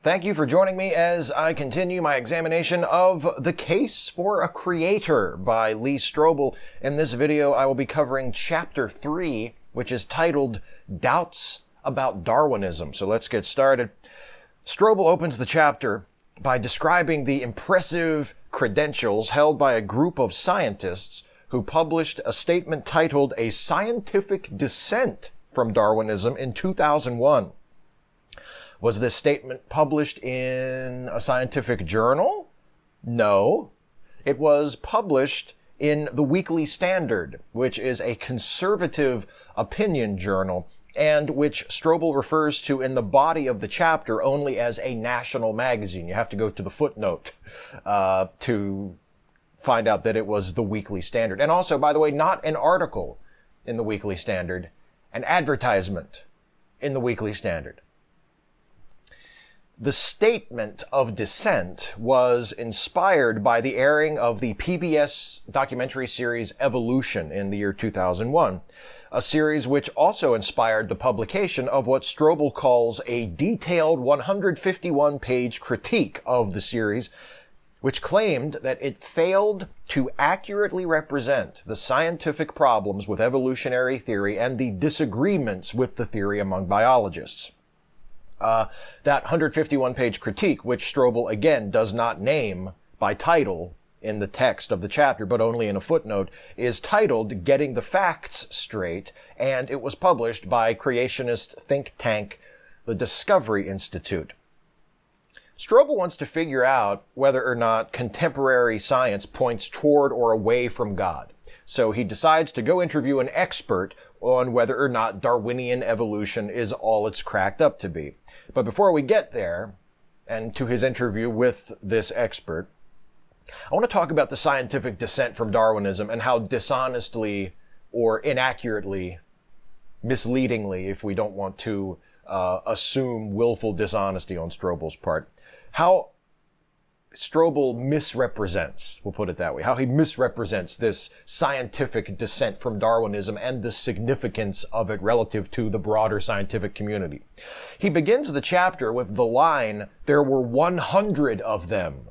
Thank you for joining me as I continue my examination of The Case for a Creator by Lee Strobel. In this video, I will be covering Chapter 3, which is titled Doubts About Darwinism. So let's get started. Strobel opens the chapter by describing the impressive credentials held by a group of scientists who published a statement titled A Scientific Dissent from Darwinism in 2001. Was this statement published in a scientific journal? No. It was published in the Weekly Standard, which is a conservative opinion journal, and which Strobel refers to in the body of the chapter only as a national magazine. You have to go to the footnote to find out that it was the Weekly Standard. And also, by the way, not an article in the Weekly Standard, an advertisement in the Weekly Standard. The statement of dissent was inspired by the airing of the PBS documentary series Evolution in the year 2001, a series which also inspired the publication of what Strobel calls a detailed 151-page critique of the series, which claimed that it failed to accurately represent the scientific problems with evolutionary theory and the disagreements with the theory among biologists. That 151-page critique, which Strobel again does not name by title in the text of the chapter, but only in a footnote, is titled Getting the Facts Straight, and it was published by creationist think tank, the Discovery Institute. Strobel wants to figure out whether or not contemporary science points toward or away from God. So he decides to go interview an expert on whether or not Darwinian evolution is all it's cracked up to be. But before we get there, and to his interview with this expert, I want to talk about the scientific dissent from Darwinism and how dishonestly or inaccurately, misleadingly, if we don't want to assume willful dishonesty on Strobel's part, how Strobel misrepresents, we'll put it that way, how he misrepresents this scientific dissent from Darwinism and the significance of it relative to the broader scientific community. He begins the chapter with the line, "There were 100 of them,"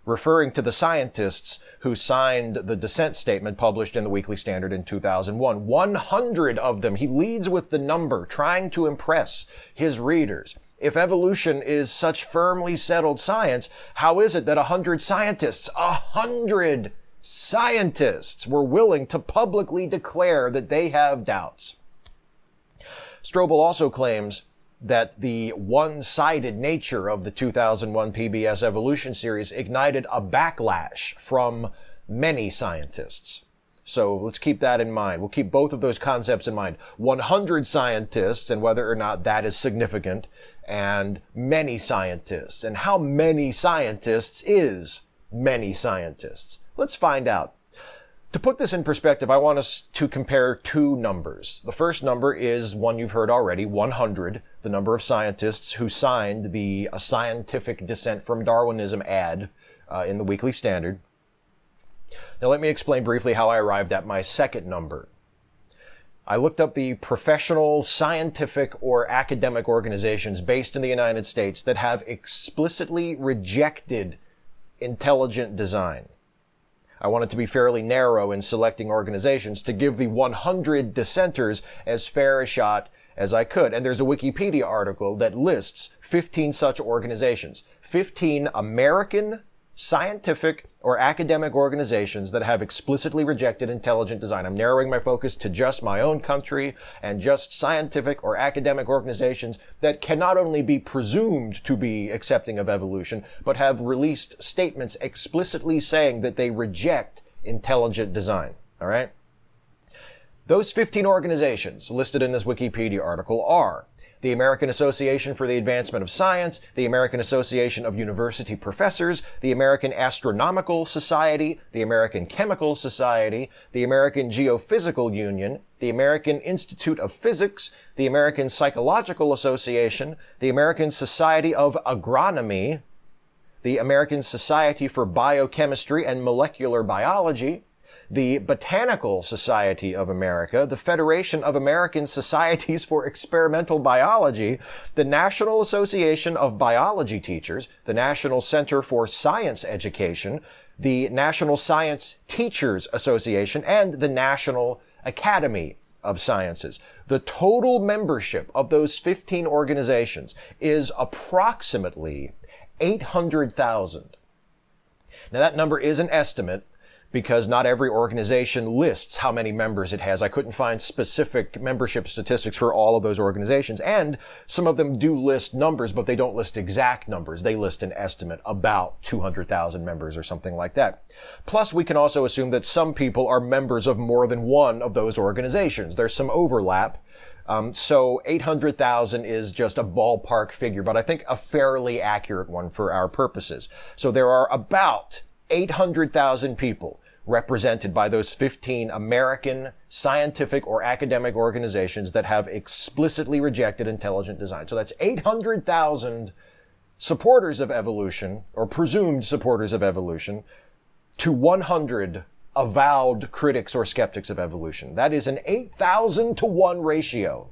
referring to the scientists who signed the dissent statement published in the Weekly Standard in 2001. 100 of them. He leads with the number, trying to impress his readers. If evolution is such firmly settled science, how is it that 100 scientists, 100 scientists were willing to publicly declare that they have doubts? Strobel also claims that the one-sided nature of the 2001 PBS Evolution series ignited a backlash from many scientists. So let's keep that in mind. We'll keep both of those concepts in mind. 100 scientists, and whether or not that is significant, and many scientists. And how many scientists is many scientists? Let's find out. To put this in perspective, I want us to compare two numbers. The first number is one you've heard already, 100, the number of scientists who signed the A Scientific Dissent from Darwinism ad in the Weekly Standard. Now let me explain briefly how I arrived at my second number. I looked up the professional, scientific, or academic organizations based in the United States that have explicitly rejected intelligent design. I wanted to be fairly narrow in selecting organizations to give the 100 dissenters as fair a shot as I could. And there's a Wikipedia article that lists 15 such organizations, 15 American scientific or academic organizations that have explicitly rejected intelligent design. I'm narrowing my focus to just my own country and just scientific or academic organizations that can not only be presumed to be accepting of evolution, but have released statements explicitly saying that they reject intelligent design. All right? Those 15 organizations listed in this Wikipedia article are the American Association for the Advancement of Science, the American Association of University Professors, the American Astronomical Society, the American Chemical Society, the American Geophysical Union, the American Institute of Physics, the American Psychological Association, the American Society of Agronomy, the American Society for Biochemistry and Molecular Biology, the Botanical Society of America, the Federation of American Societies for Experimental Biology, the National Association of Biology Teachers, the National Center for Science Education, the National Science Teachers Association, and the National Academy of Sciences. The total membership of those 15 organizations is approximately 800,000. Now that number is an estimate because not every organization lists how many members it has. I couldn't find specific membership statistics for all of those organizations. And some of them do list numbers, but they don't list exact numbers. They list an estimate, about 200,000 members or something like that. Plus, we can also assume that some people are members of more than one of those organizations. There's some overlap. So 800,000 is just a ballpark figure, but I think a fairly accurate one for our purposes. So there are about 800,000 people represented by those 15 American scientific or academic organizations that have explicitly rejected intelligent design. So that's 800,000 supporters of evolution, or presumed supporters of evolution, to 100 avowed critics or skeptics of evolution. That is an 8,000 to 1 ratio.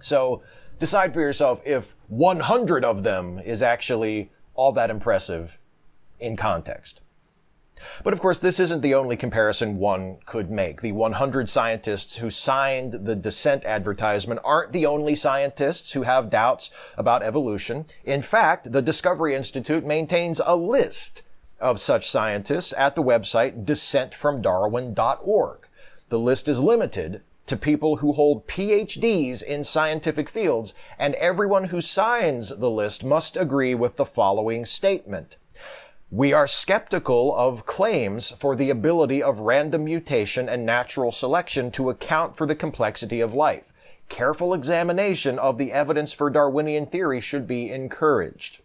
So decide for yourself if 100 of them is actually all that impressive in context. But of course, this isn't the only comparison one could make. The 100 scientists who signed the dissent advertisement aren't the only scientists who have doubts about evolution. In fact, the Discovery Institute maintains a list of such scientists at the website dissentfromdarwin.org. The list is limited to people who hold PhDs in scientific fields, and everyone who signs the list must agree with the following statement. We are skeptical of claims for the ability of random mutation and natural selection to account for the complexity of life. Careful examination of the evidence for Darwinian theory should be encouraged.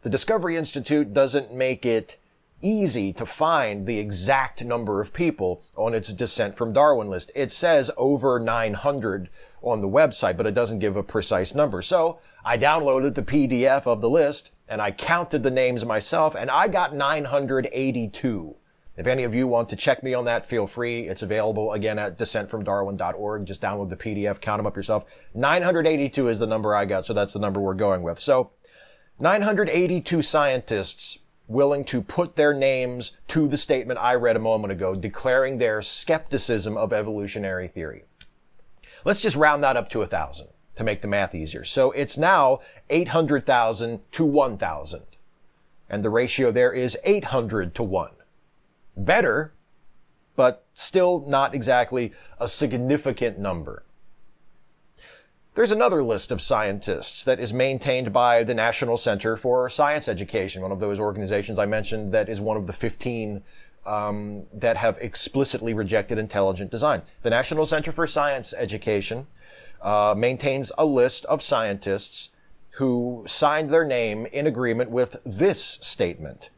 The Discovery Institute doesn't make it easy to find the exact number of people on its Dissent from Darwin list. It says over 900 on the website, but it doesn't give a precise number. So I downloaded the PDF of the list and I counted the names myself, and I got 982. If any of you want to check me on that, feel free. It's available again at dissentfromdarwin.org. Just download the PDF, count them up yourself. 982 is the number I got, so that's the number we're going with. So 982 scientists willing to put their names to the statement I read a moment ago, declaring their skepticism of evolutionary theory. Let's just round that up to 1,000 to make the math easier. So it's now 800,000 to 1,000. And the ratio there is 800 to 1. Better, but still not exactly a significant number. There's another list of scientists that is maintained by the National Center for Science Education, one of those organizations I mentioned that is one of the 15 that have explicitly rejected intelligent design. The National Center for Science Education maintains a list of scientists who signed their name in agreement with this statement.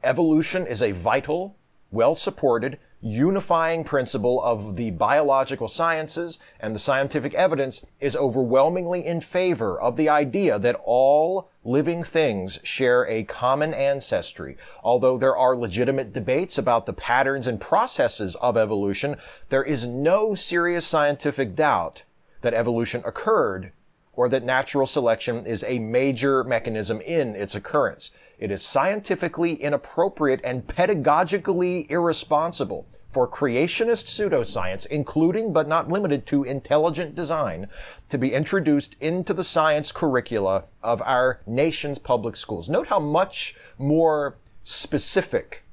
Evolution is a vital, well-supported, unifying principle of the biological sciences, and the scientific evidence is overwhelmingly in favor of the idea that all living things share a common ancestry. Although there are legitimate debates about the patterns and processes of evolution, there is no serious scientific doubt that evolution occurred or that natural selection is a major mechanism in its occurrence. It is scientifically inappropriate and pedagogically irresponsible for creationist pseudoscience, including but not limited to intelligent design, to be introduced into the science curricula of our nation's public schools. Note how much more specific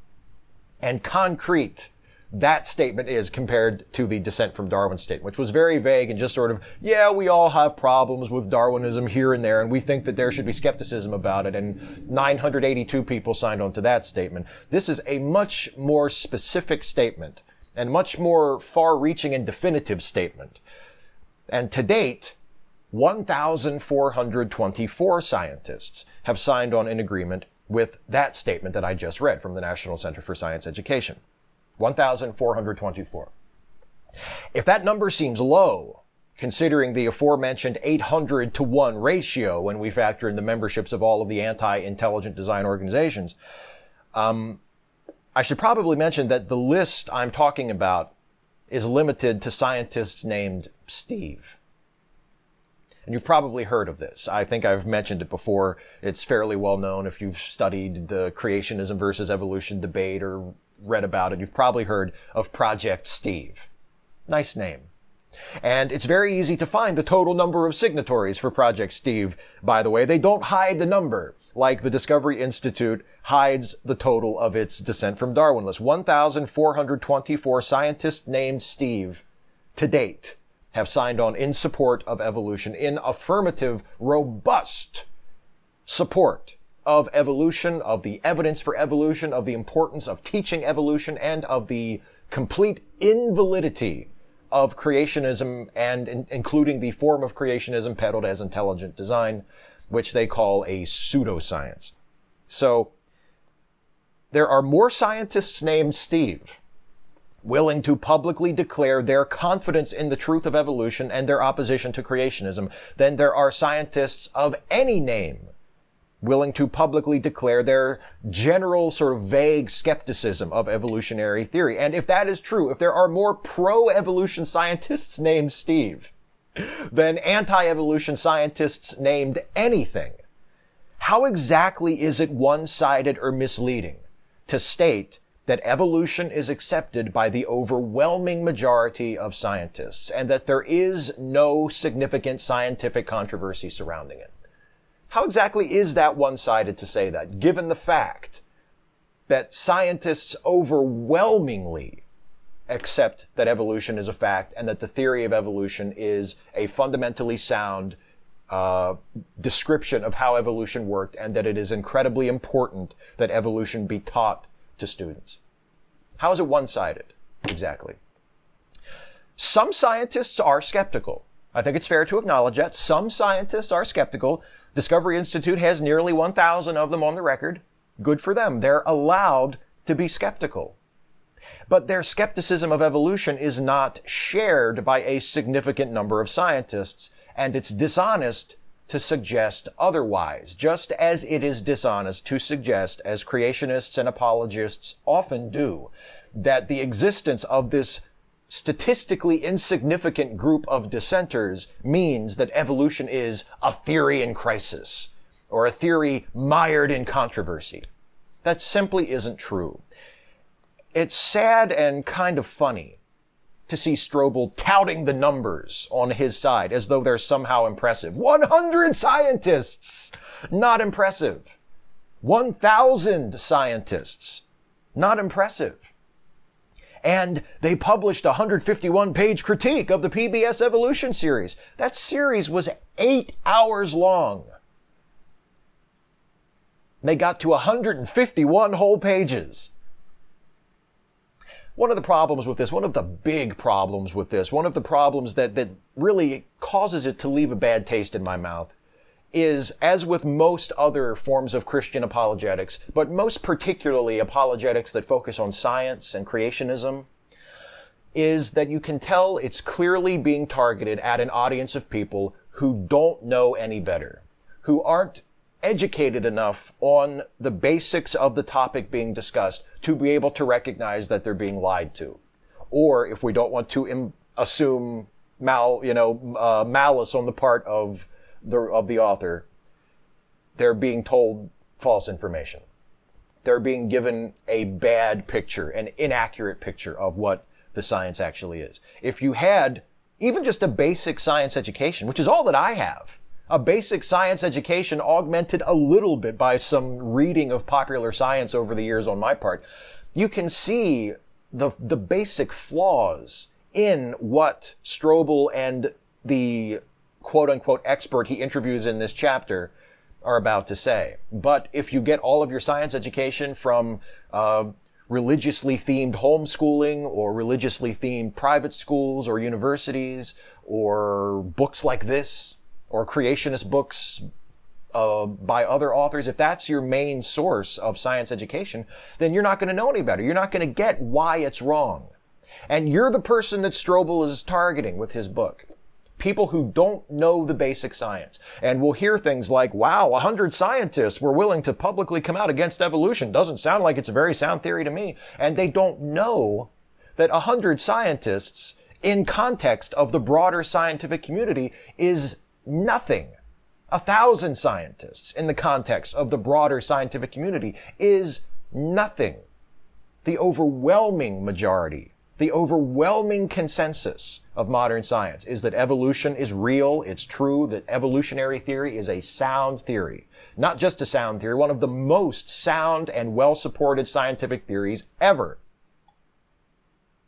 and concrete that statement is compared to the Dissent from Darwin statement, which was very vague and just sort of, yeah, we all have problems with Darwinism here and there, and we think that there should be skepticism about it, and 982 people signed on to that statement. This is a much more specific statement and much more far-reaching and definitive statement. And to date, 1,424 scientists have signed on in agreement with that statement that I just read from the National Center for Science Education. 1,424. If that number seems low, considering the aforementioned 800 to 1 ratio when we factor in the memberships of all of the anti-intelligent design organizations, I should probably mention that the list I'm talking about is limited to scientists named Steve. And you've probably heard of this. I think I've mentioned it before. It's fairly well known if you've studied the creationism versus evolution debate or read about it. You've probably heard of Project Steve. Nice name. And it's very easy to find the total number of signatories for Project Steve, by the way. They don't hide the number, like the Discovery Institute hides the total of its Descent from Darwin list. 1,424 scientists named Steve to date have signed on in support of evolution, in affirmative, robust support of evolution, of the evidence for evolution, of the importance of teaching evolution, and of the complete invalidity of creationism, and including the form of creationism peddled as intelligent design, which they call a pseudoscience. So there are more scientists named Steve willing to publicly declare their confidence in the truth of evolution and their opposition to creationism than there are scientists of any name willing to publicly declare their general sort of vague skepticism of evolutionary theory. And if that is true, if there are more pro-evolution scientists named Steve than anti-evolution scientists named anything, how exactly is it one-sided or misleading to state that evolution is accepted by the overwhelming majority of scientists and that there is no significant scientific controversy surrounding it? How exactly is that one-sided to say that, given the fact that scientists overwhelmingly accept that evolution is a fact and that the theory of evolution is a fundamentally sound description of how evolution worked, and that it is incredibly important that evolution be taught to students? How is it one-sided, exactly? Some scientists are skeptical. I think it's fair to acknowledge that. Some scientists are skeptical. Discovery Institute has nearly 1,000 of them on the record. Good for them. They're allowed to be skeptical. But their skepticism of evolution is not shared by a significant number of scientists, and it's dishonest to suggest otherwise, just as it is dishonest to suggest, as creationists and apologists often do, that the existence of this statistically insignificant group of dissenters means that evolution is a theory in crisis, or a theory mired in controversy. That simply isn't true. It's sad and kind of funny to see Strobel touting the numbers on his side as though they're somehow impressive. 100 scientists! Not impressive. 1,000 scientists. Not impressive. And they published a 151-page critique of the PBS Evolution series. That series was 8 hours long. They got to 151 whole pages. One of the problems with this, one of the big problems with this, one of the problems that really causes it to leave a bad taste in my mouth is, as with most other forms of Christian apologetics, but most particularly apologetics that focus on science and creationism, is that you can tell it's clearly being targeted at an audience of people who don't know any better, who aren't educated enough on the basics of the topic being discussed to be able to recognize that they're being lied to. Or, if we don't want to assume malice on the part of the author, they're being told false information. They're being given a bad picture, an inaccurate picture of what the science actually is. If you had even just a basic science education, which is all that I have, a basic science education augmented a little bit by some reading of popular science over the years on my part, you can see the basic flaws in what Strobel and the quote-unquote expert he interviews in this chapter are about to say. But if you get all of your science education from religiously themed homeschooling or religiously themed private schools or universities or books like this or creationist books by other authors, if that's your main source of science education, then you're not going to know any better. You're not going to get why it's wrong. And you're the person that Strobel is targeting with his book. people who don't know the basic science and will hear things like, wow, 100 scientists were willing to publicly come out against evolution. Doesn't sound like it's a very sound theory to me. And they don't know that 100 scientists in context of the broader scientific community is nothing. 1,000 scientists in the context of the broader scientific community is nothing. The overwhelming majority, the overwhelming consensus of modern science is that evolution is real, it's true, that evolutionary theory is a sound theory. Not just a sound theory, one of the most sound and well-supported scientific theories ever.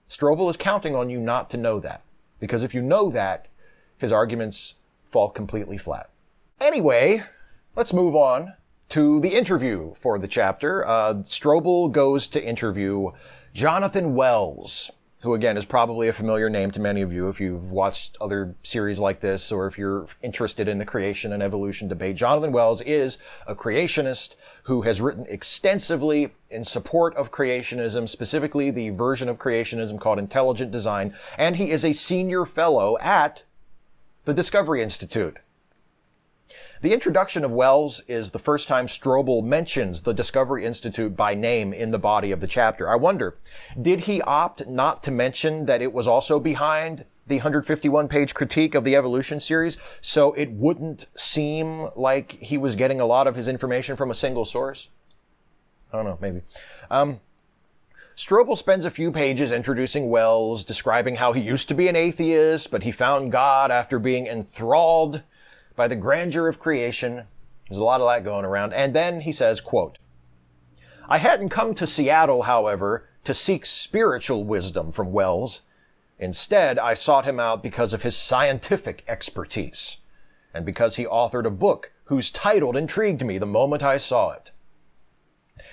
Strobel is counting on you not to know that, because if you know that, his arguments fall completely flat. Anyway, let's move on to the interview for the chapter. Strobel goes to interview Jonathan Wells, who again is probably a familiar name to many of you if you've watched other series like this or if you're interested in the creation and evolution debate. Jonathan Wells is a creationist who has written extensively in support of creationism, specifically the version of creationism called intelligent design, and he is a senior fellow at the Discovery Institute. The introduction of Wells is the first time Strobel mentions the Discovery Institute by name in the body of the chapter. I wonder, did he opt not to mention that it was also behind the 151-page critique of the evolution series so it wouldn't seem like he was getting a lot of his information from a single source? I don't know, maybe. Strobel spends a few pages introducing Wells, describing how he used to be an atheist, but he found God after being enthralled by the grandeur of creation. There's a lot of that going around. And then he says, quote, I hadn't come to Seattle, however, to seek spiritual wisdom from Wells. Instead, I sought him out because of his scientific expertise and because he authored a book whose title intrigued me the moment I saw it.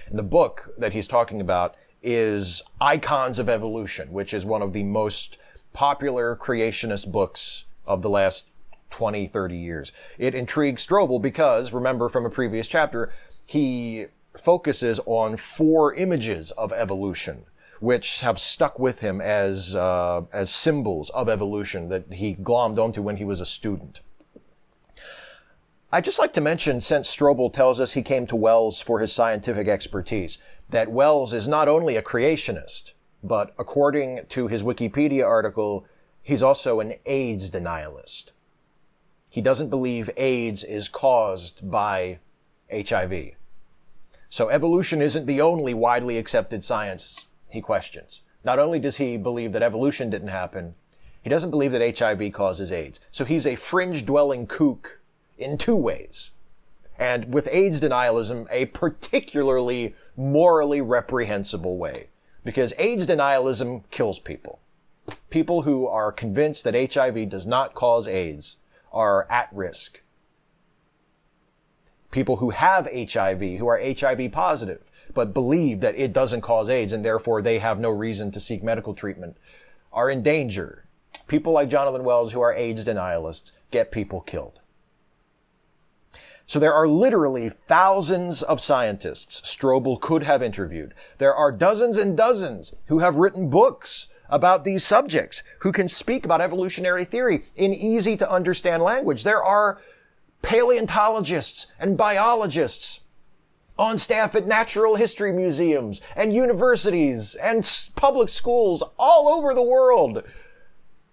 And the book that he's talking about is Icons of Evolution, which is one of the most popular creationist books of the last 20, 30 years. It intrigues Strobel because, remember from a previous chapter, he focuses on 4 images of evolution, which have stuck with him as symbols of evolution that he glommed onto when he was a student. I'd just like to mention, since Strobel tells us he came to Wells for his scientific expertise, that Wells is not only a creationist, but according to his Wikipedia article, he's also an AIDS denialist. He doesn't believe AIDS is caused by HIV. So evolution isn't the only widely accepted science he questions. Not only does he believe that evolution didn't happen, he doesn't believe that HIV causes AIDS. So he's a fringe-dwelling kook in 2 ways. And with AIDS denialism, a particularly morally reprehensible way. Because AIDS denialism kills people. People who are convinced that HIV does not cause AIDS are at risk. People who have HIV, who are HIV positive, but believe that it doesn't cause AIDS and therefore they have no reason to seek medical treatment, are in danger. People like Jonathan Wells, who are AIDS denialists, get people killed. So there are literally thousands of scientists Strobel could have interviewed. There are dozens and dozens who have written books about these subjects, who can speak about evolutionary theory in easy to understand language. There are paleontologists and biologists on staff at natural history museums and universities and public schools all over the world.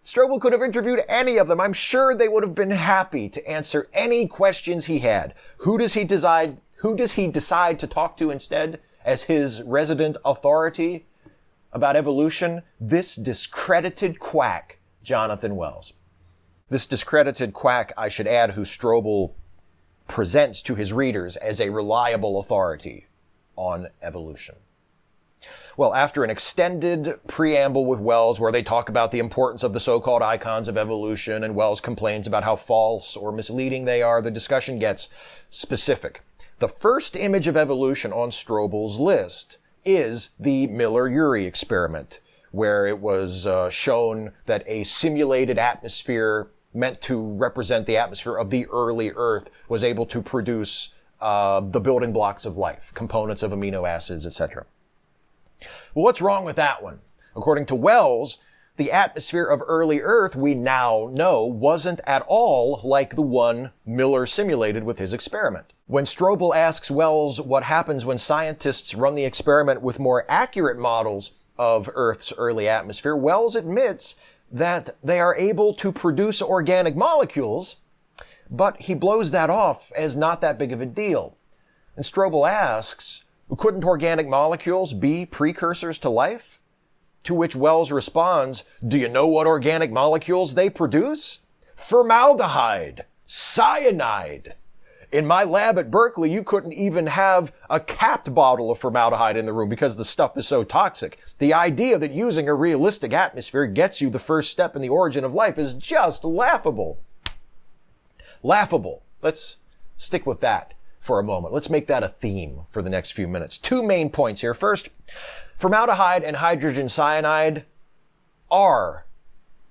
Strobel could have interviewed any of them. I'm sure they would have been happy to answer any questions he had. Who does he decide to talk to instead as his resident authority about evolution? This discredited quack, Jonathan Wells. This discredited quack, I should add, who Strobel presents to his readers as a reliable authority on evolution. Well, after an extended preamble with Wells where they talk about the importance of the so-called icons of evolution and Wells complains about how false or misleading they are, the discussion gets specific. The first image of evolution on Strobel's list is the Miller-Urey Experiment, where it was shown that a simulated atmosphere meant to represent the atmosphere of the early Earth was able to produce the building blocks of life, components of amino acids, etc. Well, what's wrong with that one? According to Wells, the atmosphere of early Earth, we now know, wasn't at all like the one Miller simulated with his experiment. When Strobel asks Wells what happens when scientists run the experiment with more accurate models of Earth's early atmosphere, Wells admits that they are able to produce organic molecules, but he blows that off as not that big of a deal. And Strobel asks, couldn't organic molecules be precursors to life? To which Wells responds, do you know what organic molecules they produce? Formaldehyde, cyanide. In my lab at Berkeley, you couldn't even have a capped bottle of formaldehyde in the room because the stuff is so toxic. The idea that using a realistic atmosphere gets you the first step in the origin of life is just laughable. Laughable. Let's stick with that for a moment. Let's make that a theme for the next few minutes. Two main points here. First, formaldehyde and hydrogen cyanide are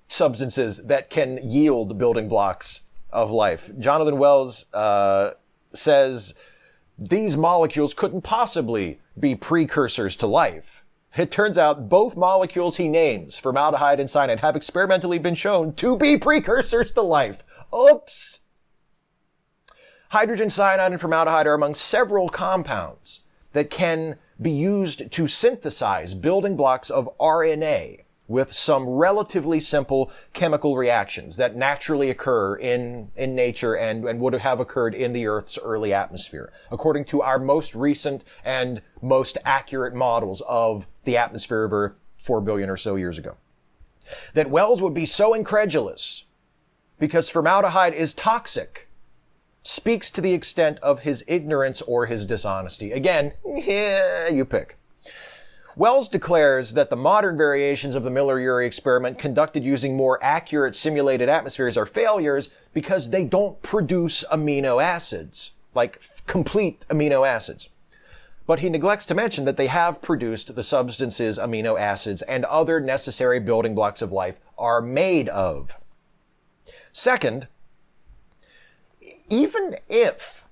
substances that can yield building blocks of life. Jonathan Wells says these molecules couldn't possibly be precursors to life. It turns out both molecules he names, formaldehyde and cyanide, have experimentally been shown to be precursors to life. Oops! Hydrogen cyanide and formaldehyde are among several compounds that can be used to synthesize building blocks of RNA with some relatively simple chemical reactions that naturally occur in nature and would have occurred in the Earth's early atmosphere, according to our most recent and most accurate models of the atmosphere of Earth 4 billion or so years ago. That Wells would be so incredulous because formaldehyde is toxic speaks to the extent of his ignorance or his dishonesty. Again, yeah, you pick. Wells declares that the modern variations of the Miller-Urey experiment conducted using more accurate simulated atmospheres are failures because they don't produce amino acids, like complete amino acids. But he neglects to mention that they have produced the substances amino acids and other necessary building blocks of life are made of. Second, even if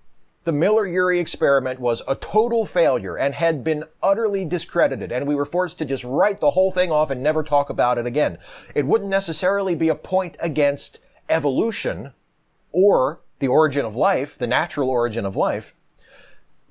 the Miller-Urey experiment was a total failure and had been utterly discredited, and we were forced to just write the whole thing off and never talk about it again, it wouldn't necessarily be a point against evolution or the origin of life, the natural origin of life,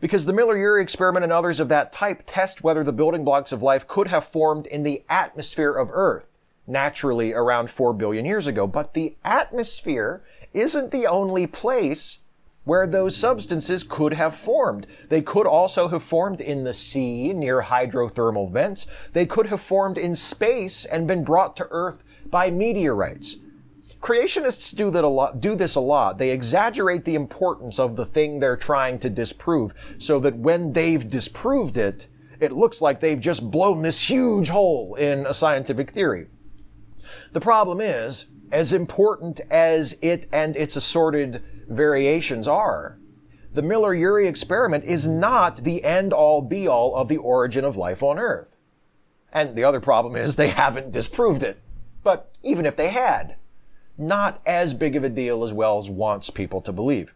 because the Miller-Urey experiment and others of that type test whether the building blocks of life could have formed in the atmosphere of Earth, naturally around 4 billion years ago. But the atmosphere isn't the only place where those substances could have formed. They could also have formed in the sea near hydrothermal vents. They could have formed in space and been brought to Earth by meteorites. Creationists do this a lot. They exaggerate the importance of the thing they're trying to disprove so that when they've disproved it, it looks like they've just blown this huge hole in a scientific theory. The problem is, as important as it and its assorted variations are, the Miller-Urey experiment is not the end-all be-all of the origin of life on Earth. And the other problem is they haven't disproved it. But even if they had, not as big of a deal as Wells wants people to believe.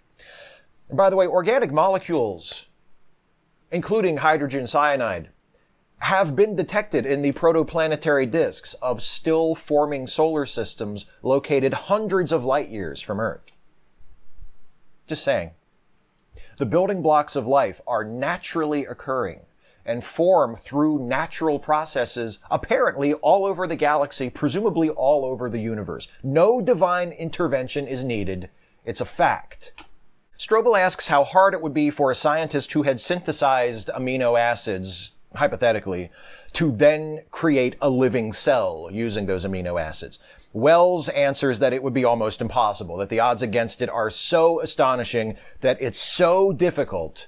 And by the way, organic molecules, including hydrogen cyanide, have been detected in the protoplanetary disks of still-forming solar systems located hundreds of light years from Earth. Just saying. The building blocks of life are naturally occurring and form through natural processes apparently all over the galaxy, presumably all over the universe. No divine intervention is needed. It's a fact. Strobel asks how hard it would be for a scientist who had synthesized amino acids, hypothetically, to then create a living cell using those amino acids. Wells answers that it would be almost impossible, that the odds against it are so astonishing that it's so difficult,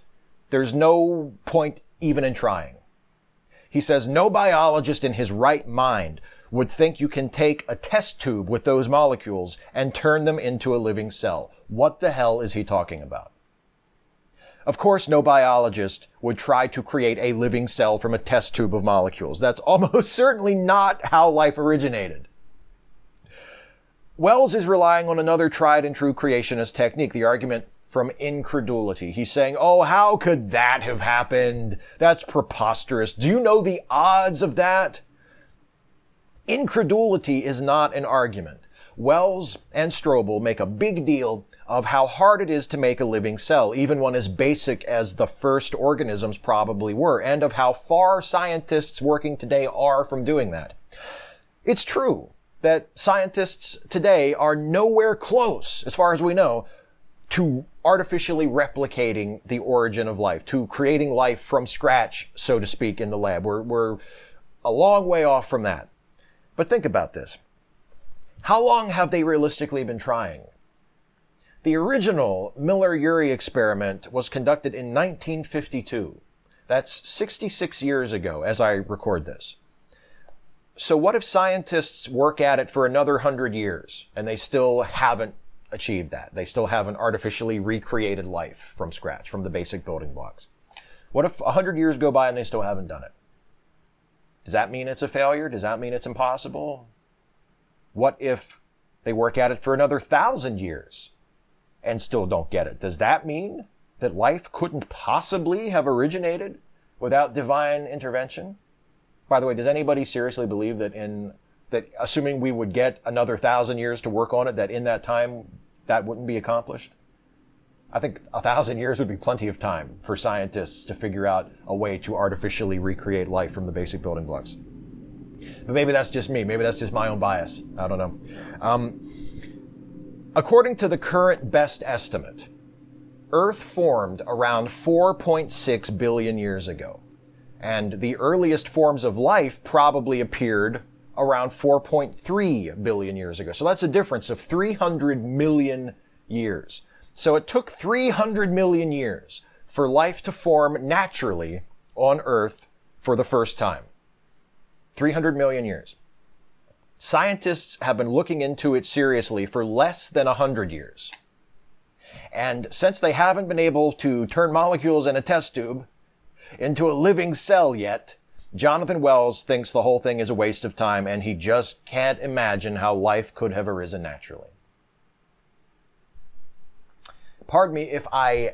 there's no point even in trying. He says no biologist in his right mind would think you can take a test tube with those molecules and turn them into a living cell. What the hell is he talking about? Of course, no biologist would try to create a living cell from a test tube of molecules. That's almost certainly not how life originated. Wells is relying on another tried and true creationist technique, the argument from incredulity. He's saying, oh, how could that have happened? That's preposterous. Do you know the odds of that? Incredulity is not an argument. Wells and Strobel make a big deal of how hard it is to make a living cell, even one as basic as the first organisms probably were, and of how far scientists working today are from doing that. It's true that scientists today are nowhere close, as far as we know, to artificially replicating the origin of life, to creating life from scratch, so to speak, in the lab. We're a long way off from that. But think about this. How long have they realistically been trying? The original Miller-Urey experiment was conducted in 1952. That's 66 years ago as I record this. So what if scientists work at it for another 100 years and they still haven't achieved that? They still haven't artificially recreated life from scratch, from the basic building blocks. What if 100 years go by and they still haven't done it? Does that mean it's a failure? Does that mean it's impossible? What if they work at it for another 1,000 years and still don't get it? Does that mean that life couldn't possibly have originated without divine intervention? By the way, does anybody seriously believe that assuming we would get another 1,000 years to work on it, that in that time that wouldn't be accomplished? I think 1,000 years would be plenty of time for scientists to figure out a way to artificially recreate life from the basic building blocks. But maybe that's just me. Maybe that's just my own bias. I don't know. According to the current best estimate, Earth formed around 4.6 billion years ago. And the earliest forms of life probably appeared around 4.3 billion years ago. So that's a difference of 300 million years. So it took 300 million years for life to form naturally on Earth for the first time. 300 million years. Scientists have been looking into it seriously for less than 100 years. And since they haven't been able to turn molecules in a test tube into a living cell yet, Jonathan Wells thinks the whole thing is a waste of time, and he just can't imagine how life could have arisen naturally. Pardon me if I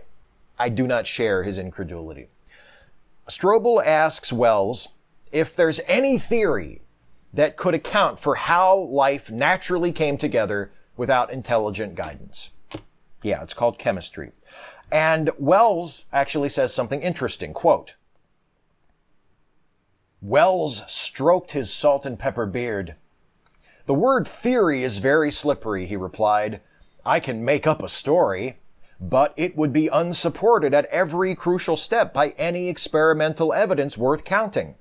do not share his incredulity. Strobel asks Wells if there's any theory that could account for how life naturally came together without intelligent guidance. Yeah, it's called chemistry. And Wells actually says something interesting. Quote, Wells stroked his salt and pepper beard. The word theory is very slippery, he replied. I can make up a story, but it would be unsupported at every crucial step by any experimental evidence worth counting.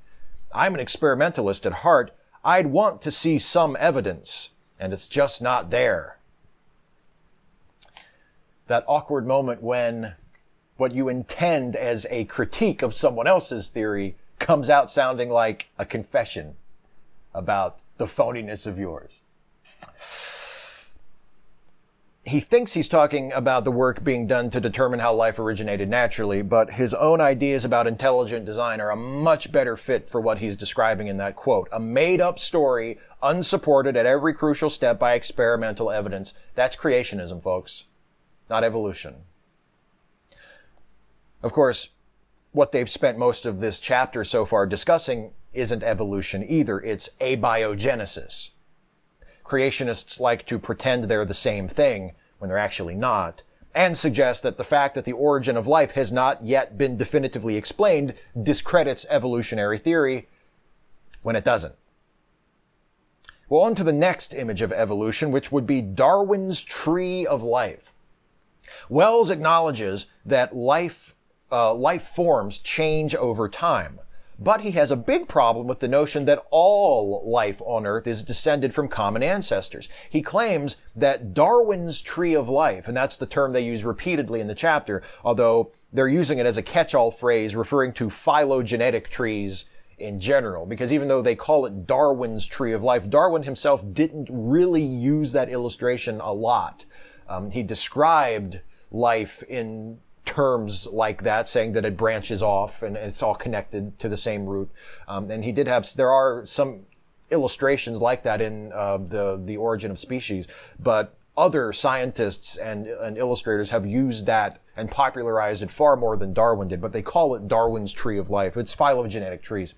I'm an experimentalist at heart. I'd want to see some evidence, and it's just not there. That awkward moment when what you intend as a critique of someone else's theory comes out sounding like a confession about the phoniness of yours. He thinks he's talking about the work being done to determine how life originated naturally, but his own ideas about intelligent design are a much better fit for what he's describing in that quote. A made-up story, unsupported at every crucial step by experimental evidence. That's creationism, folks, not evolution. Of course, what they've spent most of this chapter so far discussing isn't evolution either. It's abiogenesis. Creationists like to pretend they're the same thing when they're actually not, and suggest that the fact that the origin of life has not yet been definitively explained discredits evolutionary theory when it doesn't. Well, on to the next image of evolution, which would be Darwin's tree of life. Wells acknowledges that life forms change over time. But he has a big problem with the notion that all life on Earth is descended from common ancestors. He claims that Darwin's tree of life, and that's the term they use repeatedly in the chapter, although they're using it as a catch-all phrase referring to phylogenetic trees in general, because even though they call it Darwin's tree of life, Darwin himself didn't really use that illustration a lot. He described life in terms like that, saying that it branches off and it's all connected to the same root. And he did have, there are some illustrations like that in the Origin of Species, but other scientists and illustrators have used that and popularized it far more than Darwin did, but they call it Darwin's tree of life. It's phylogenetic trees.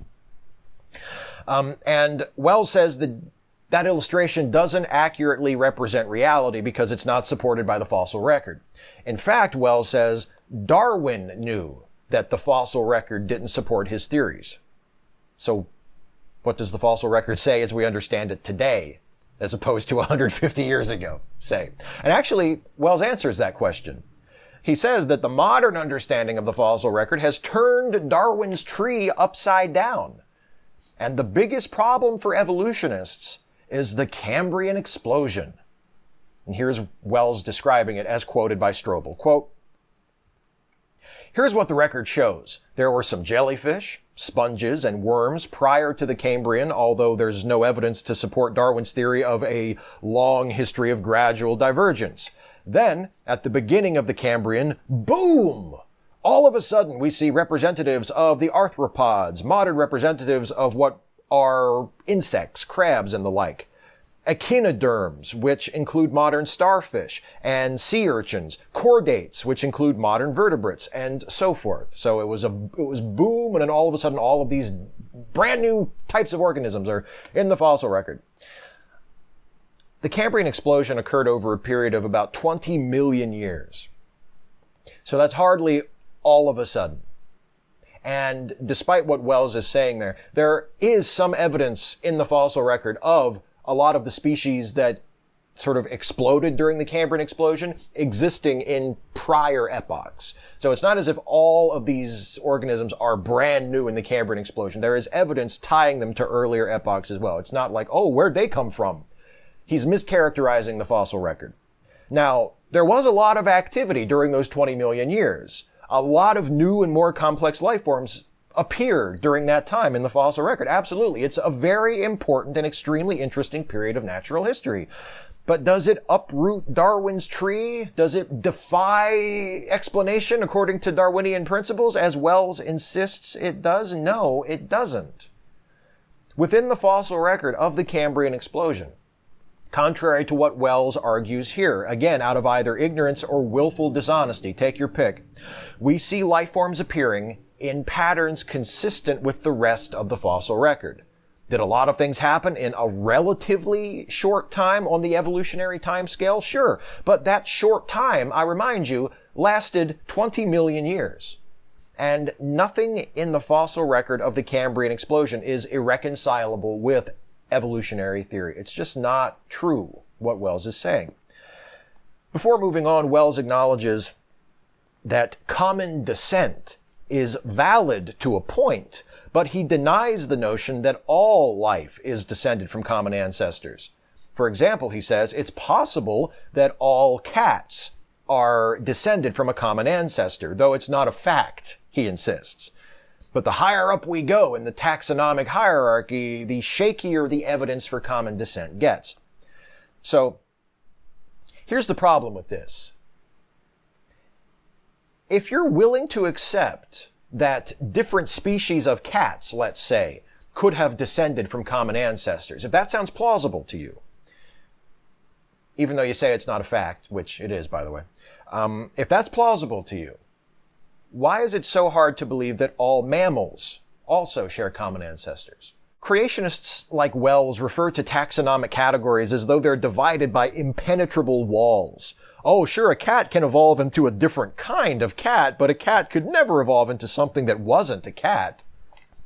And Wells says that illustration doesn't accurately represent reality because it's not supported by the fossil record. In fact, Wells says Darwin knew that the fossil record didn't support his theories. So what does the fossil record say as we understand it today, as opposed to 150 years ago, say? And actually, Wells answers that question. He says that the modern understanding of the fossil record has turned Darwin's tree upside down. And the biggest problem for evolutionists is the Cambrian explosion. And here's Wells describing it as quoted by Strobel. Quote, "Here's what the record shows. There were some jellyfish, sponges, and worms prior to the Cambrian, although there's no evidence to support Darwin's theory of a long history of gradual divergence. Then, at the beginning of the Cambrian, boom! All of a sudden, we see representatives of the arthropods, modern representatives of what are insects, crabs, and the like. Echinoderms, which include modern starfish, and sea urchins, chordates, which include modern vertebrates, and so forth. So it was boom, and then all of a sudden all of these brand new types of organisms are in the fossil record. The Cambrian explosion occurred over a period of about 20 million years. So that's hardly all of a sudden. And despite what Wells is saying there is some evidence in the fossil record of a lot of the species that sort of exploded during the Cambrian explosion existing in prior epochs. So it's not as if all of these organisms are brand new in the Cambrian explosion. There is evidence tying them to earlier epochs as well. It's not like, oh, where'd they come from? He's mischaracterizing the fossil record. Now, there was a lot of activity during those 20 million years. A lot of new and more complex life forms appeared during that time in the fossil record. Absolutely. It's a very important and extremely interesting period of natural history. But does it uproot Darwin's tree? Does it defy explanation according to Darwinian principles, as Wells insists it does? No, it doesn't. Within the fossil record of the Cambrian explosion, contrary to what Wells argues here, again, out of either ignorance or willful dishonesty, take your pick, we see life forms appearing in patterns consistent with the rest of the fossil record. Did a lot of things happen in a relatively short time on the evolutionary time scale? Sure. But that short time, I remind you, lasted 20 million years. And nothing in the fossil record of the Cambrian explosion is irreconcilable with evolutionary theory. It's just not true, what Wells is saying. Before moving on, Wells acknowledges that common descent is valid to a point, but he denies the notion that all life is descended from common ancestors. For example, he says it's possible that all cats are descended from a common ancestor, though it's not a fact, he insists. But the higher up we go in the taxonomic hierarchy, the shakier the evidence for common descent gets. So, here's the problem with this. If you're willing to accept that different species of cats, let's say, could have descended from common ancestors, if that sounds plausible to you, even though you say it's not a fact, which it is, by the way, if that's plausible to you, why is it so hard to believe that all mammals also share common ancestors? Creationists like Wells refer to taxonomic categories as though they're divided by impenetrable walls. Oh, sure, a cat can evolve into a different kind of cat, but a cat could never evolve into something that wasn't a cat.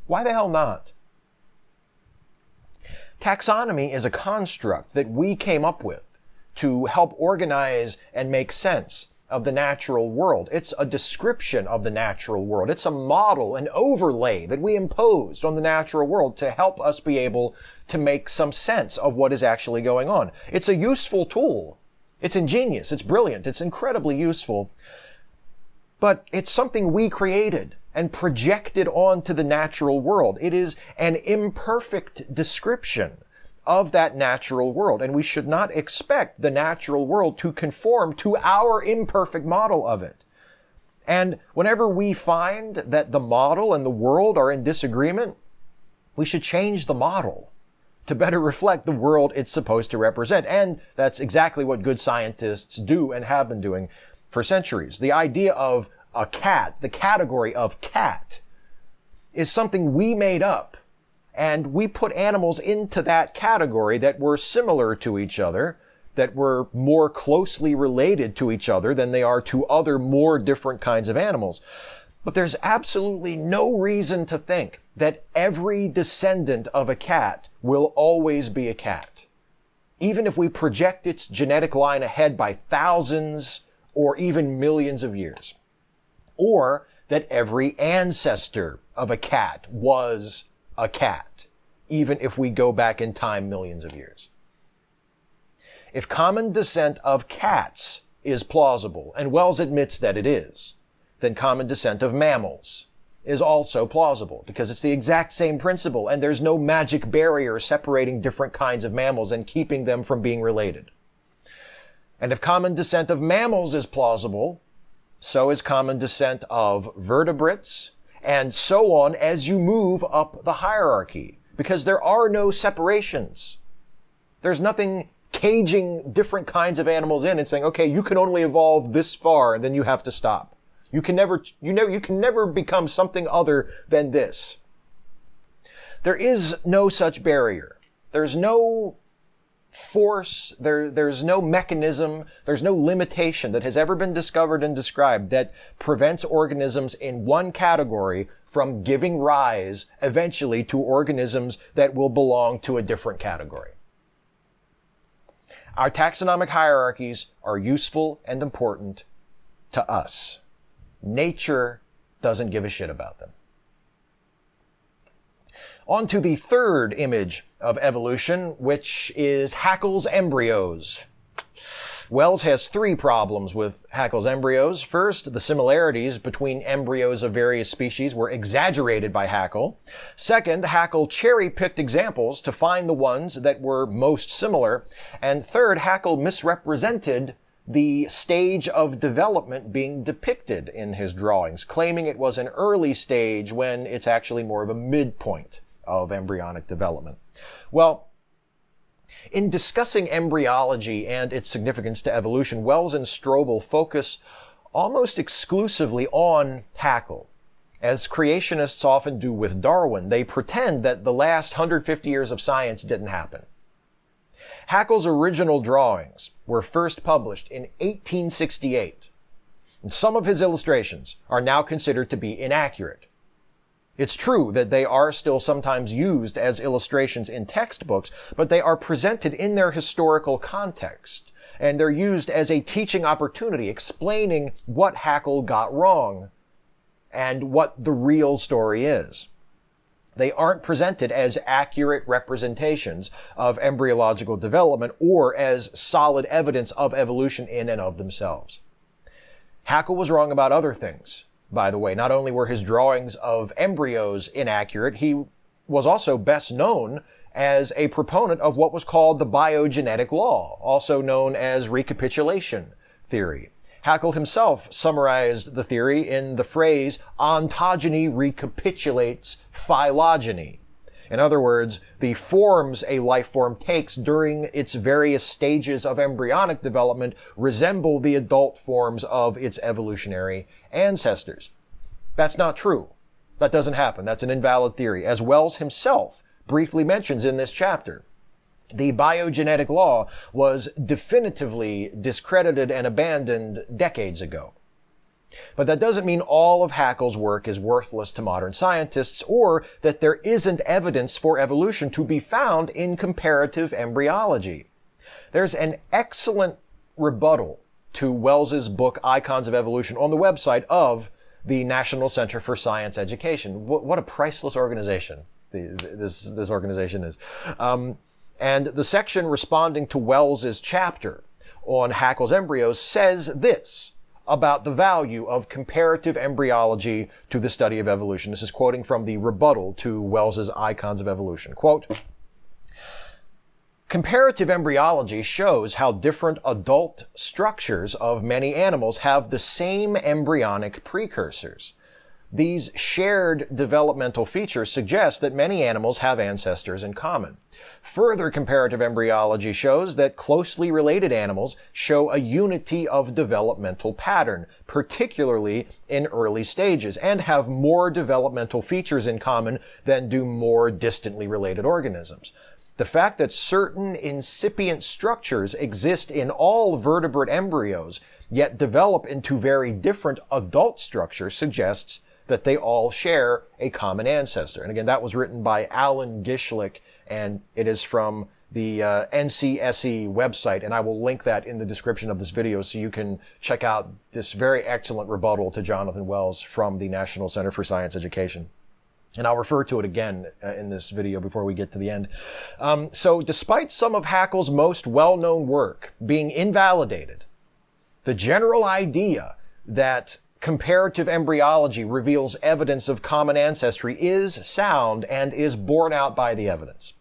Why the hell not? Taxonomy is a construct that we came up with to help organize and make sense of the natural world. It's a description of the natural world. It's a model, an overlay that we imposed on the natural world to help us be able to make some sense of what is actually going on. It's a useful tool. It's ingenious. It's brilliant. It's incredibly useful. But it's something we created and projected onto the natural world. It is an imperfect description of that natural world, and we should not expect the natural world to conform to our imperfect model of it. And whenever we find that the model and the world are in disagreement, we should change the model to better reflect the world it's supposed to represent. And that's exactly what good scientists do and have been doing for centuries. The idea of a cat, the category of cat, is something we made up And we put animals into that category that were similar to each other, that were more closely related to each other than they are to other more different kinds of animals. But there's absolutely no reason to think that every descendant of a cat will always be a cat, even if we project its genetic line ahead by thousands or even millions of years. Or that every ancestor of a cat was a cat, even if we go back in time millions of years. If common descent of cats is plausible, and Wells admits that it is, then common descent of mammals is also plausible, because it's the exact same principle, and there's no magic barrier separating different kinds of mammals and keeping them from being related. And if common descent of mammals is plausible, so is common descent of vertebrates, and so on as you move up the hierarchy, because there are no separations. There's nothing caging different kinds of animals in and saying, okay, you can only evolve this far and then you have to stop. You can never become something other than this. There is no such barrier. There's no force, there's no mechanism, there's no limitation that has ever been discovered and described that prevents organisms in one category from giving rise eventually to organisms that will belong to a different category. Our taxonomic hierarchies are useful and important to us. Nature doesn't give a shit about them. On to the third image of evolution, which is Haeckel's embryos. Wells has three problems with Haeckel's embryos. First, the similarities between embryos of various species were exaggerated by Haeckel. Second, Haeckel cherry-picked examples to find the ones that were most similar. And third, Haeckel misrepresented the stage of development being depicted in his drawings, claiming it was an early stage when it's actually more of a midpoint of embryonic development. Well, in discussing embryology and its significance to evolution, Wells and Strobel focus almost exclusively on Haeckel. As creationists often do with Darwin, they pretend that the last 150 years of science didn't happen. Haeckel's original drawings were first published in 1868, and some of his illustrations are now considered to be inaccurate. It's true that they are still sometimes used as illustrations in textbooks, but they are presented in their historical context, and they're used as a teaching opportunity explaining what Haeckel got wrong and what the real story is. They aren't presented as accurate representations of embryological development or as solid evidence of evolution in and of themselves. Haeckel was wrong about other things. By the way, not only were his drawings of embryos inaccurate, he was also best known as a proponent of what was called the biogenetic law, also known as recapitulation theory. Haeckel himself summarized the theory in the phrase, ontogeny recapitulates phylogeny. In other words, the forms a life form takes during its various stages of embryonic development resemble the adult forms of its evolutionary ancestors. That's not true. That doesn't happen. That's an invalid theory, as Wells himself briefly mentions in this chapter. The biogenetic law was definitively discredited and abandoned decades ago. But that doesn't mean all of Haeckel's work is worthless to modern scientists, or that there isn't evidence for evolution to be found in comparative embryology. There's an excellent rebuttal to Wells's book, Icons of Evolution, on the website of the National Center for Science Education. What a priceless organization this organization is. And the section responding to Wells's chapter on Haeckel's embryos says this about the value of comparative embryology to the study of evolution. This is quoting from the rebuttal to Wells's Icons of Evolution. Quote, comparative embryology shows how different adult structures of many animals have the same embryonic precursors, these shared developmental features suggest that many animals have ancestors in common. Further comparative embryology shows that closely related animals show a unity of developmental pattern, particularly in early stages, and have more developmental features in common than do more distantly related organisms. The fact that certain incipient structures exist in all vertebrate embryos, yet develop into very different adult structures, suggests that they all share a common ancestor. And again, that was written by Alan Gishlick, and it is from the NCSE website, and I will link that in the description of this video so you can check out this very excellent rebuttal to Jonathan Wells from the National Center for Science Education. And I'll refer to it again in this video before we get to the end. So despite some of Haeckel's most well-known work being invalidated, the general idea that comparative embryology reveals evidence of common ancestry is sound and is borne out by the evidence.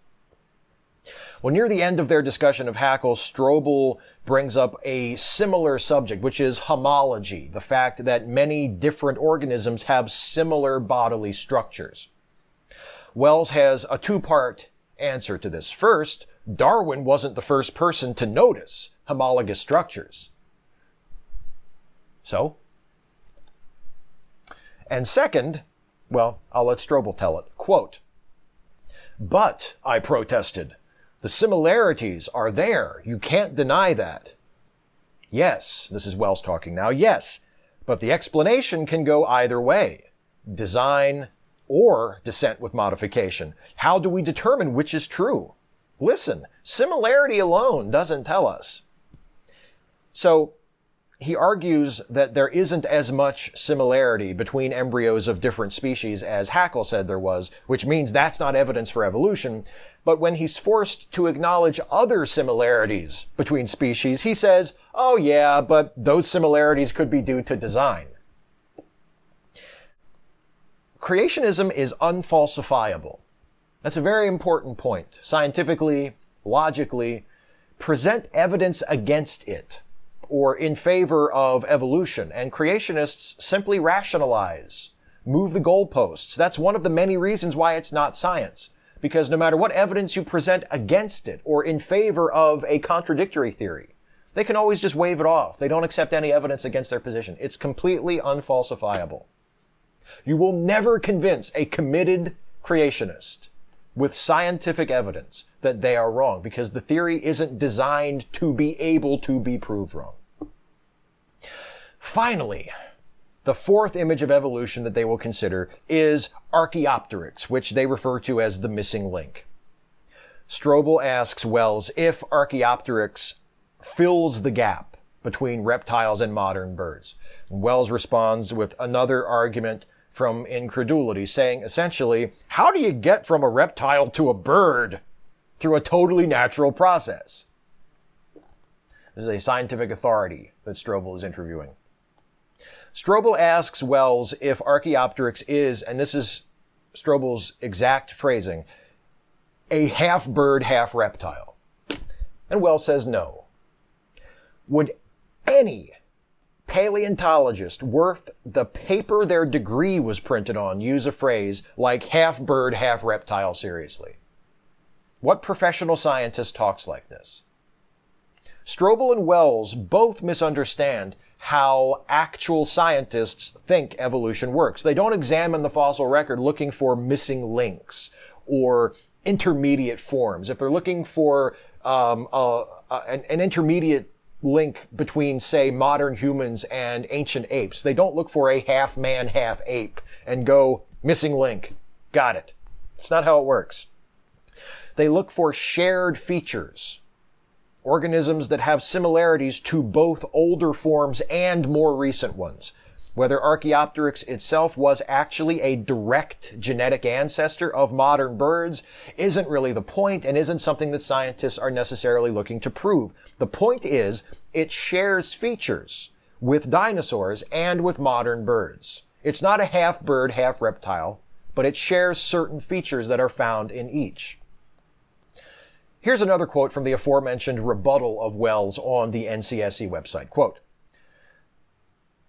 Well, near the end of their discussion of Haeckel, Strobel brings up a similar subject, which is homology, the fact that many different organisms have similar bodily structures. Wells has a two-part answer to this. First, Darwin wasn't the first person to notice homologous structures. So? And second, well, I'll let Strobel tell it. Quote, "But," I protested, "the similarities are there. You can't deny that." Yes, this is Wells talking now, yes, but the explanation can go either way. Design or descent with modification. How do we determine which is true? Listen, similarity alone doesn't tell us. So, he argues that there isn't as much similarity between embryos of different species as Haeckel said there was, which means that's not evidence for evolution. But when he's forced to acknowledge other similarities between species, he says, oh yeah, but those similarities could be due to design. Creationism is unfalsifiable. That's a very important point. Scientifically, logically, present evidence against it, or in favor of evolution, and creationists simply rationalize, move the goalposts. That's one of the many reasons why it's not science, because no matter what evidence you present against it or in favor of a contradictory theory, they can always just wave it off. They don't accept any evidence against their position. It's completely unfalsifiable. You will never convince a committed creationist with scientific evidence that they are wrong, because the theory isn't designed to be able to be proved wrong. Finally, the fourth image of evolution that they will consider is Archaeopteryx, which they refer to as the missing link. Strobel asks Wells if Archaeopteryx fills the gap between reptiles and modern birds. Wells responds with another argument from Incredulity, saying essentially, how do you get from a reptile to a bird through a totally natural process? This is a scientific authority that Strobel is interviewing. Strobel asks Wells if Archaeopteryx is, and this is Strobel's exact phrasing, a half bird, half reptile. And Wells says no. Would any paleontologist worth the paper their degree was printed on use a phrase like half bird, half reptile seriously? What professional scientist talks like this? Strobel and Wells both misunderstand how actual scientists think evolution works. They don't examine the fossil record looking for missing links or intermediate forms. If they're looking for an intermediate link between, say, modern humans and ancient apes, they don't look for a half man, half ape and go, missing link. Got it. It's not how it works. They look for shared features, organisms that have similarities to both older forms and more recent ones. Whether Archaeopteryx itself was actually a direct genetic ancestor of modern birds isn't really the point, and isn't something that scientists are necessarily looking to prove. The point is, it shares features with dinosaurs and with modern birds. It's not a half bird, half reptile, but it shares certain features that are found in each. Here's another quote from the aforementioned rebuttal of Wells on the NCSE website. Quote,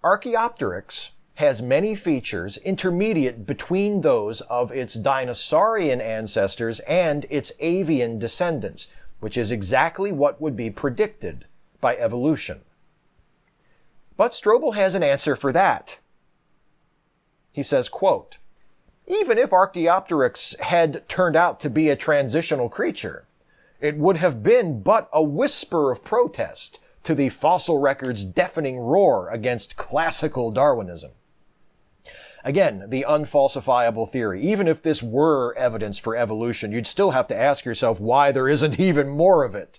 Archaeopteryx has many features intermediate between those of its dinosaurian ancestors and its avian descendants, which is exactly what would be predicted by evolution. But Strobel has an answer for that. He says, quote, "Even if Archaeopteryx had turned out to be a transitional creature, it would have been but a whisper of protest to the fossil record's deafening roar against classical Darwinism." Again, the unfalsifiable theory. Even if this were evidence for evolution, you'd still have to ask yourself why there isn't even more of it.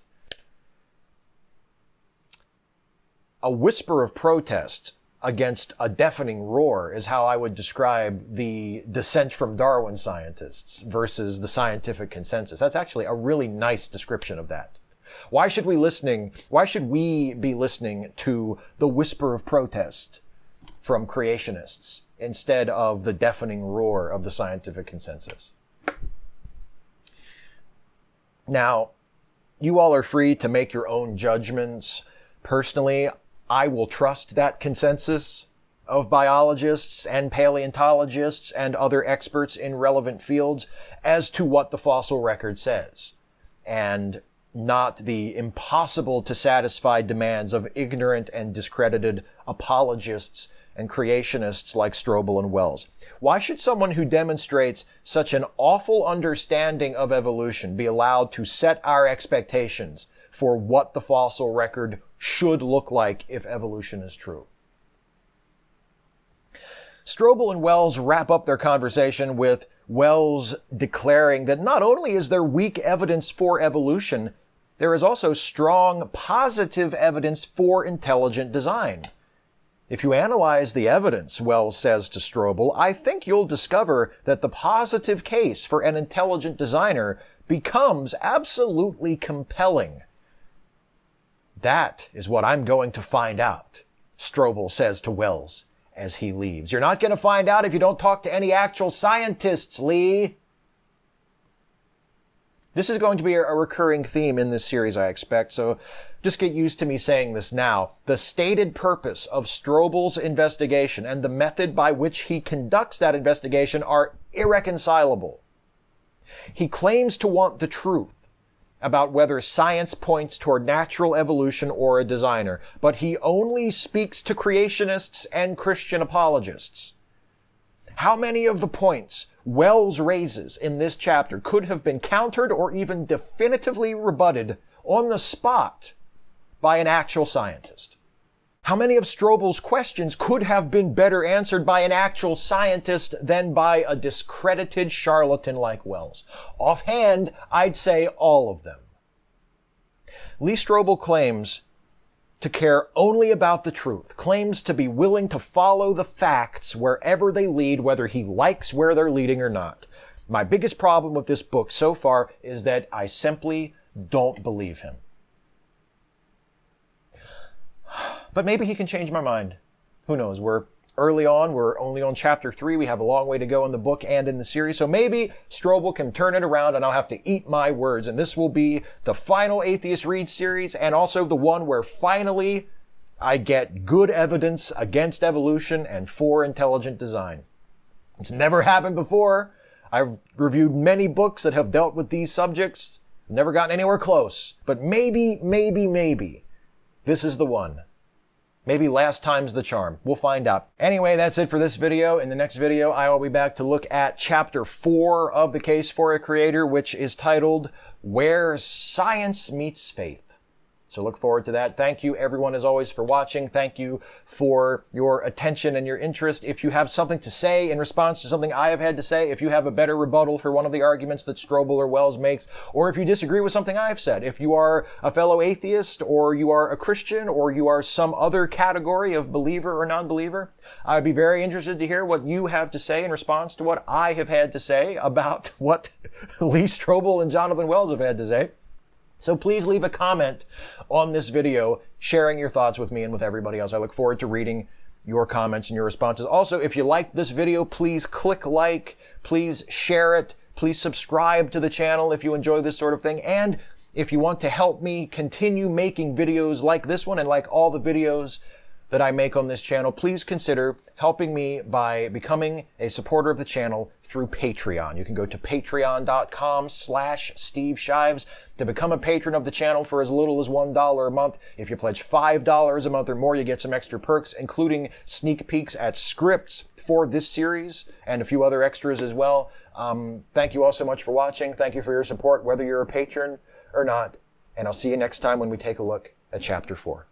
A whisper of protest against a deafening roar is how I would describe the dissent from Darwin scientists versus the scientific consensus. That's actually a really nice description of that. Why should we be listening to the whisper of protest from creationists instead of the deafening roar of the scientific consensus? Now, you all are free to make your own judgments. Personally, I will trust that consensus of biologists and paleontologists and other experts in relevant fields as to what the fossil record says, and not the impossible to satisfy demands of ignorant and discredited apologists and creationists like Strobel and Wells. Why should someone who demonstrates such an awful understanding of evolution be allowed to set our expectations for what the fossil record should look like if evolution is true? Strobel and Wells wrap up their conversation with Wells declaring that not only is there weak evidence for evolution, there is also strong positive evidence for intelligent design. If you analyze the evidence, Wells says to Strobel, I think you'll discover that the positive case for an intelligent designer becomes absolutely compelling. That is what I'm going to find out, Strobel says to Wells as he leaves. You're not going to find out if you don't talk to any actual scientists, Lee. This is going to be a recurring theme in this series, I expect, so just get used to me saying this now. The stated purpose of Strobel's investigation and the method by which he conducts that investigation are irreconcilable. He claims to want the truth about whether science points toward natural evolution or a designer, but he only speaks to creationists and Christian apologists. How many of the points Wells raises in this chapter could have been countered or even definitively rebutted on the spot by an actual scientist? How many of Strobel's questions could have been better answered by an actual scientist than by a discredited charlatan like Wells? Offhand, I'd say all of them. Lee Strobel claims to care only about the truth, claims to be willing to follow the facts wherever they lead, whether he likes where they're leading or not. My biggest problem with this book so far is that I simply don't believe him. But maybe he can change my mind. Who knows? We're early on. We're only on chapter 3. We have a long way to go in the book and in the series. So maybe Strobel can turn it around and I'll have to eat my words. And this will be the final Atheist Read series and also the one where finally I get good evidence against evolution and for intelligent design. It's never happened before. I've reviewed many books that have dealt with these subjects. Never gotten anywhere close. But maybe this is the one. Maybe last time's the charm. We'll find out. Anyway, that's it for this video. In the next video, I will be back to look at chapter 4 of The Case for a Creator, which is titled, Where Science Meets Faith. So look forward to that. Thank you, everyone, as always, for watching. Thank you for your attention and your interest. If you have something to say in response to something I have had to say, if you have a better rebuttal for one of the arguments that Strobel or Wells makes, or if you disagree with something I've said, if you are a fellow atheist, or you are a Christian, or you are some other category of believer or non-believer, I'd be very interested to hear what you have to say in response to what I have had to say about what Lee Strobel and Jonathan Wells have had to say. So please leave a comment on this video, sharing your thoughts with me and with everybody else. I look forward to reading your comments and your responses. Also, if you liked this video, please click like, please share it, please subscribe to the channel if you enjoy this sort of thing. And if you want to help me continue making videos like this one and like all the videos that I make on this channel, please consider helping me by becoming a supporter of the channel through Patreon. You can go to patreon.com/Steve Shives to become a patron of the channel for as little as $1 a month. If you pledge $5 a month or more, you get some extra perks, including sneak peeks at scripts for this series and a few other extras as well. Thank you all so much for watching. Thank you for your support, whether you're a patron or not. And I'll see you next time when we take a look at Chapter 4.